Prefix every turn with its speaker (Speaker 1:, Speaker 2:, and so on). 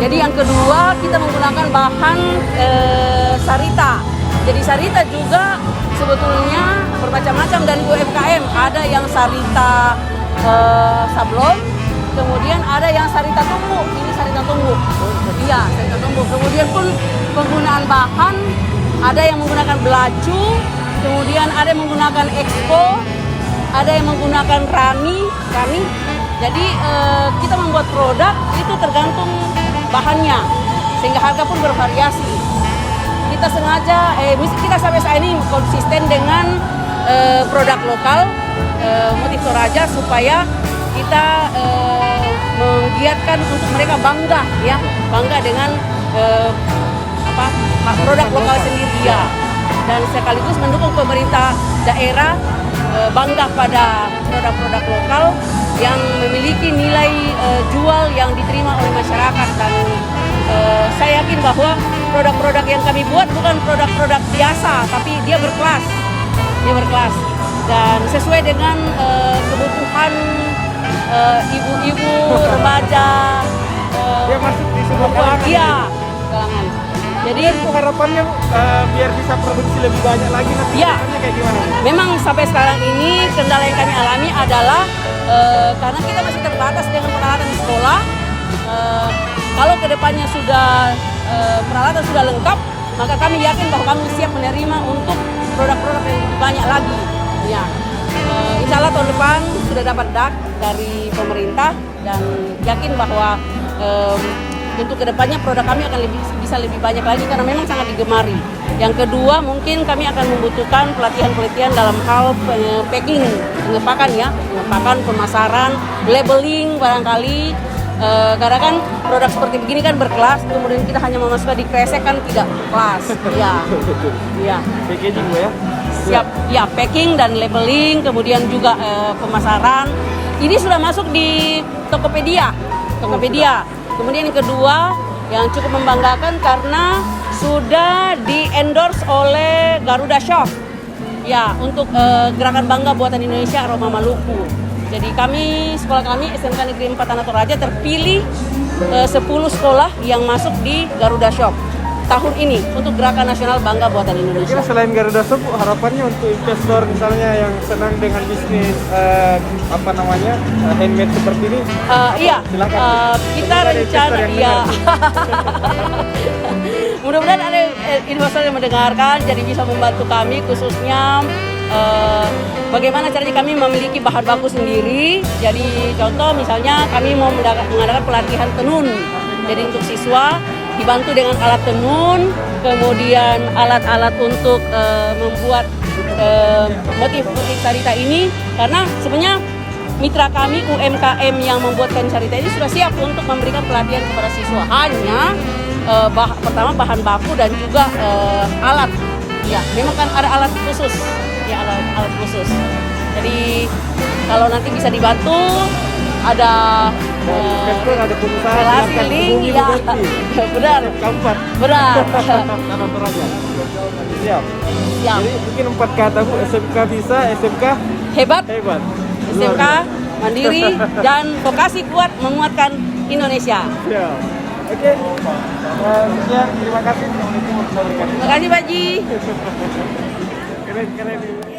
Speaker 1: Jadi yang kedua kita menggunakan bahan sarita. Jadi sarita juga sebetulnya bermacam-macam dari UMKM. Ada yang sarita sablon, kemudian ada yang sarita tumbuk. Ini sarita tumbuk. Iya, sarita tumbuk. Kemudian pun penggunaan bahan, ada yang menggunakan belacu, kemudian ada yang menggunakan expo, ada yang menggunakan rami. Jadi kita membuat produk itu tergantung bahannya, sehingga harga pun bervariasi. Kita sengaja, kita sampai saat ini konsisten dengan produk lokal, motif Toraja, supaya kita menggiatkan untuk mereka bangga dengan produk lokal sendiri ya, dan sekaligus mendukung pemerintah daerah bangga pada produk-produk lokal yang memiliki nilai jual yang diterima oleh masyarakat. Dan saya yakin bahwa produk-produk yang kami buat bukan produk-produk biasa, tapi dia berkelas dan sesuai dengan kebutuhan ibu-ibu, remaja,
Speaker 2: dia masuk di semua kalangan.
Speaker 1: Iya, kalangan. Jadi
Speaker 2: harapannya biar bisa produksi lebih banyak lagi nanti
Speaker 1: ya,
Speaker 2: kayak gimana?
Speaker 1: Memang sampai sekarang ini kendala yang kami alami adalah karena kita masih terbatas dengan peralatan di sekolah. Kalau kedepannya sudah peralatan sudah lengkap, maka kami yakin bahwa kami siap menerima untuk produk-produk yang lebih banyak lagi. Ya, insya Allah tahun depan sudah dapat DAK dari pemerintah dan yakin bahwa untuk kedepannya produk kami akan bisa lebih banyak lagi karena memang sangat digemari. Yang kedua, mungkin kami akan membutuhkan pelatihan-pelatihan dalam hal packing, pengepakan, pemasaran, labeling barangkali. Karena kan produk seperti begini kan berkelas, kemudian kita hanya memasukkan di kresek kan tidak kelas. Ya.
Speaker 2: Packaging ya?
Speaker 1: Siap, ya, packing dan labeling, kemudian juga pemasaran. Ini sudah masuk di Tokopedia. Kemudian yang kedua yang cukup membanggakan karena sudah di-endorse oleh Garuda Shop. Ya, untuk gerakan Bangga Buatan Indonesia Aroma Maluku. Jadi sekolah kami SMK Negeri 4 Tanah Toraja terpilih 10 sekolah yang masuk di Garuda Shop tahun ini untuk Gerakan Nasional Bangga Buatan Indonesia.
Speaker 2: Kira selain Garuda Shop, harapannya untuk investor misalnya yang senang dengan bisnis handmade seperti ini?
Speaker 1: Iya, kita rencana mudah-mudahan ada investor yang mendengarkan, jadi bisa membantu kami khususnya bagaimana caranya kami memiliki bahan baku sendiri. Jadi contoh misalnya kami mau mengadakan pelatihan tenun. Jadi untuk siswa dibantu dengan alat tenun, kemudian alat-alat untuk membuat motif-motif sarita ini. Karena sebenarnya mitra kami UMKM yang membuat kain sarita ini sudah siap untuk memberikan pelatihan kepada siswa. Hanya pertama bahan baku dan juga alat. Ya, memang kan ada alat khusus. Ya, alat khusus. Jadi kalau nanti bisa dibantu, ada
Speaker 2: ada pengusaha
Speaker 1: relasi link, ya benar.
Speaker 2: Siap. Jadi mungkin 4 kata Bu, SMK bisa, SMK
Speaker 1: hebat. SMK mandiri dan vokasi kuat menguatkan Indonesia.
Speaker 2: Siap. Oke. Sekian, terima kasih.
Speaker 1: Terima kasih Pak Ji.
Speaker 2: Keren.